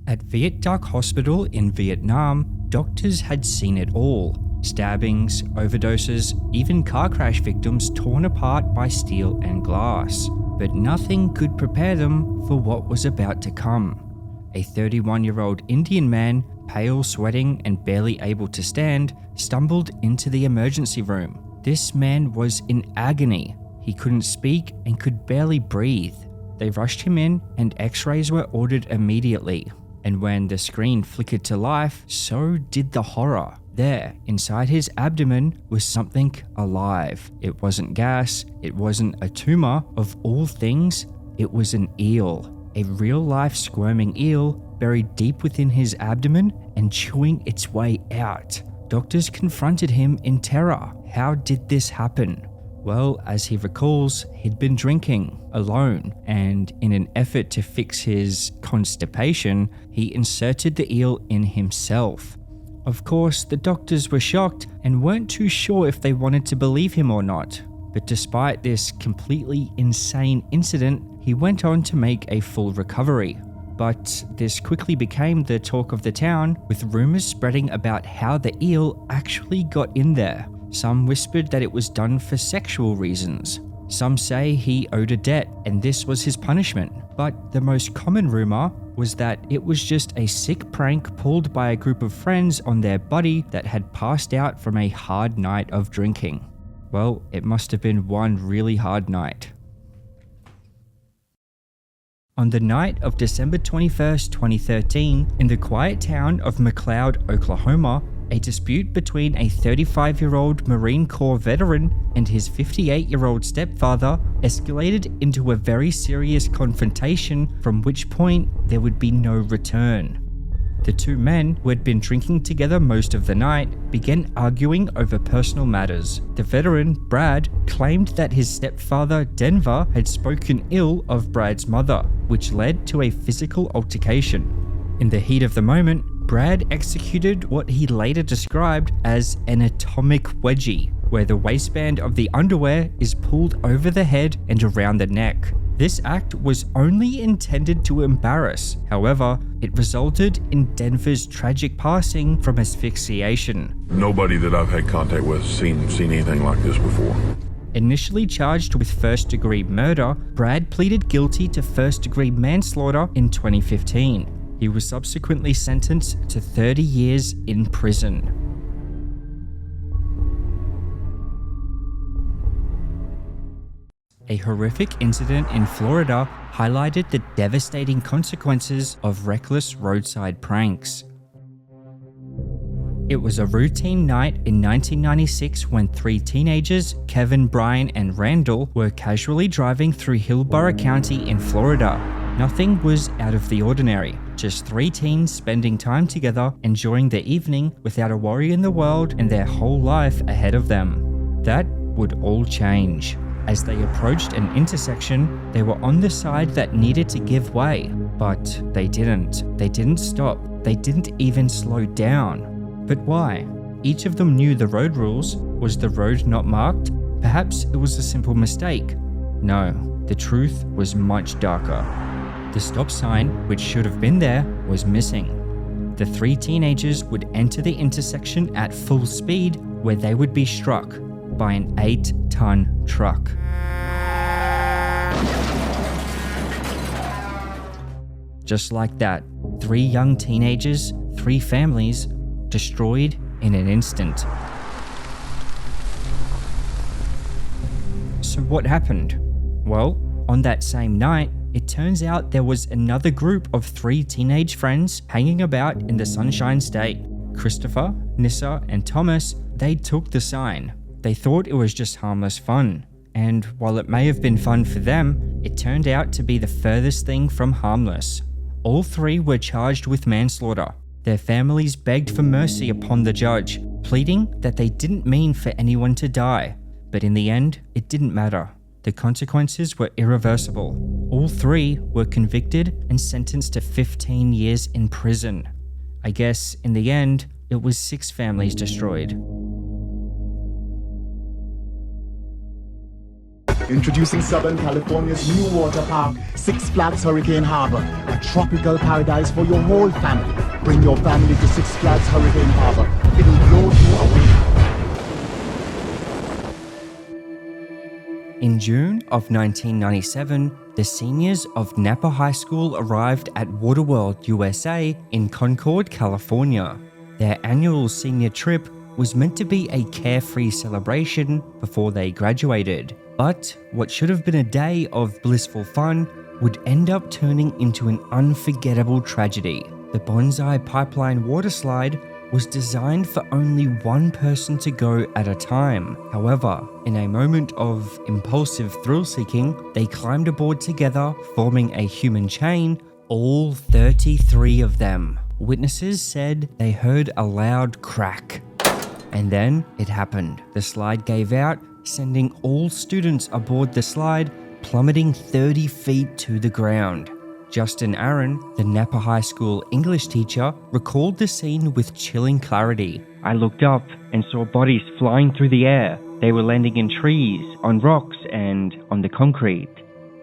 At Viet Duc Hospital in Vietnam, doctors had seen it all. Stabbings, overdoses, even car crash victims torn apart by steel and glass. But nothing could prepare them for what was about to come. A 31-year-old Indian man, pale, sweating, and barely able to stand, stumbled into the emergency room. This man was in agony. He couldn't speak and could barely breathe. They rushed him in and x-rays were ordered immediately. And when the screen flickered to life, so did the horror. There, inside his abdomen, was something alive. It wasn't gas, it wasn't a tumor. Of all things, it was an eel. A real-life squirming eel buried deep within his abdomen and chewing its way out. Doctors confronted him in terror. How did this happen? Well, as he recalls, he'd been drinking alone, and in an effort to fix his constipation, he inserted the eel in himself. Of course, the doctors were shocked and weren't too sure if they wanted to believe him or not. But despite this completely insane incident, he went on to make a full recovery. But this quickly became the talk of the town, with rumors spreading about how the eel actually got in there. Some whispered that it was done for sexual reasons. Some say he owed a debt and this was his punishment. But the most common rumor was that it was just a sick prank pulled by a group of friends on their buddy that had passed out from a hard night of drinking. Well, it must have been one really hard night. On the night of December 21st, 2013, in the quiet town of McLeod, Oklahoma, a dispute between a 35-year-old Marine Corps veteran and his 58-year-old stepfather escalated into a very serious confrontation, from which point there would be no return. The two men, who had been drinking together most of the night, began arguing over personal matters. The veteran, Brad, claimed that his stepfather, Denver, had spoken ill of Brad's mother, which led to a physical altercation. In the heat of the moment, Brad executed what he later described as an atomic wedgie, where the waistband of the underwear is pulled over the head and around the neck. This act was only intended to embarrass. However, it resulted in Denver's tragic passing from asphyxiation. Nobody that I've had contact with seen anything like this before. Initially charged with first-degree murder, Brad pleaded guilty to first-degree manslaughter in 2015. He was subsequently sentenced to 30 years in prison. A horrific incident in Florida highlighted the devastating consequences of reckless roadside pranks. It was a routine night in 1996 when three teenagers, Kevin, Brian, and Randall, were casually driving through Hillsborough County in Florida. Nothing was out of the ordinary, just three teens spending time together, enjoying their evening without a worry in the world and their whole life ahead of them. That would all change. As they approached an intersection, they were on the side that needed to give way, but they didn't. They didn't stop. They didn't even slow down. But why? Each of them knew the road rules. Was the road not marked? Perhaps it was a simple mistake. No, the truth was much darker. The stop sign, which should have been there, was missing. The three teenagers would enter the intersection at full speed, where they would be struck by an 8-ton truck. Just like that, three young teenagers, three families, destroyed in an instant. So what happened? Well, on that same night, it turns out there was another group of three teenage friends hanging about in the Sunshine State. Christopher, Nissa, and Thomas, they took the sign. They thought it was just harmless fun. And while it may have been fun for them, it turned out to be the furthest thing from harmless. All three were charged with manslaughter. Their families begged for mercy upon the judge, pleading that they didn't mean for anyone to die. But in the end, it didn't matter. The consequences were irreversible. All three were convicted and sentenced to 15 years in prison. I guess, in the end, it was 6 families destroyed. Introducing Southern California's new water park, Six Flags Hurricane Harbor, a tropical paradise for your whole family. Bring your family to Six Flags Hurricane Harbor. It'll blow you away. In June of 1997, the seniors of Napa High School arrived at Waterworld, USA in Concord, California. Their annual senior trip was meant to be a carefree celebration before they graduated. But what should have been a day of blissful fun would end up turning into an unforgettable tragedy. The Bonsai Pipeline water slide was designed for only one person to go at a time. However, in a moment of impulsive thrill-seeking, they climbed aboard together, forming a human chain, all 33 of them. Witnesses said they heard a loud crack. And then it happened. The slide gave out, sending all students aboard the slide, plummeting 30 feet to the ground. Justin Aaron, the Napa High School English teacher, recalled the scene with chilling clarity. "I looked up and saw bodies flying through the air. They were landing in trees, on rocks, and on the concrete."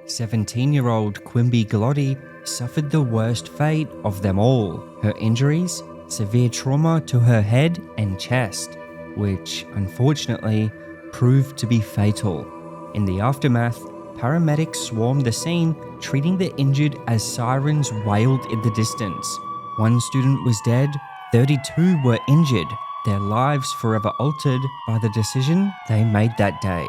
17-year-old Quimby Gallotti suffered the worst fate of them all. Her injuries, severe trauma to her head and chest, which unfortunately proved to be fatal. In the aftermath, paramedics swarmed the scene, treating the injured as sirens wailed in the distance. One student was dead, 32 were injured, their lives forever altered by the decision they made that day.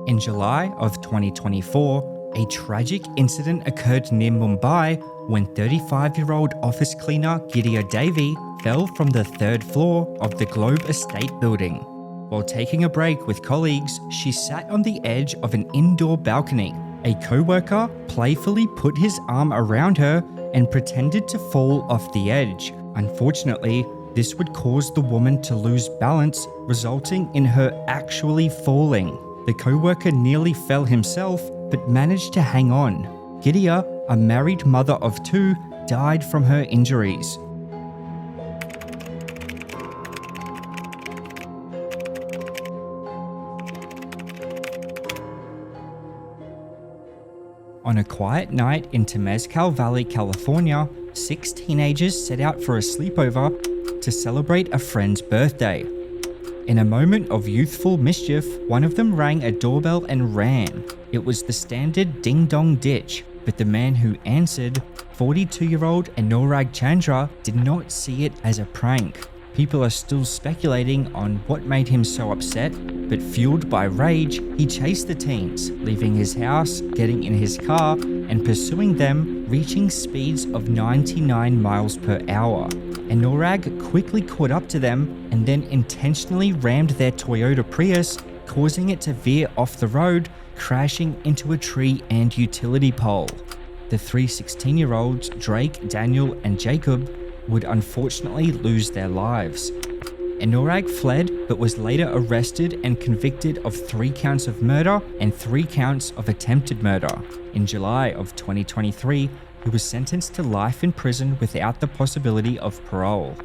In July of 2024, a tragic incident occurred near Mumbai when 35-year-old office cleaner Gidea Devi fell from the third floor of the Globe Estate building. While taking a break with colleagues, she sat on the edge of an indoor balcony. A co-worker playfully put his arm around her and pretended to fall off the edge. Unfortunately, this would cause the woman to lose balance, resulting in her actually falling. The co-worker nearly fell himself, but managed to hang on. Gidea, a married mother of two, died from her injuries. On a quiet night in Temescal Valley, California, 6 teenagers set out for a sleepover to celebrate a friend's birthday. In a moment of youthful mischief, one of them rang a doorbell and ran. It was the standard ding-dong ditch, but the man who answered, 42-year-old Anurag Chandra, did not see it as a prank. People are still speculating on what made him so upset, but fueled by rage, he chased the teens, leaving his house, getting in his car, and pursuing them, reaching speeds of 99 miles per hour. Anurag quickly caught up to them and then intentionally rammed their Toyota Prius, causing it to veer off the road, crashing into a tree and utility pole. The 3 16-year-olds, Drake, Daniel, and Jacob, would unfortunately lose their lives. Anurag fled but was later arrested and convicted of 3 counts of murder and 3 counts of attempted murder. In July of 2023, he was sentenced to life in prison without the possibility of parole.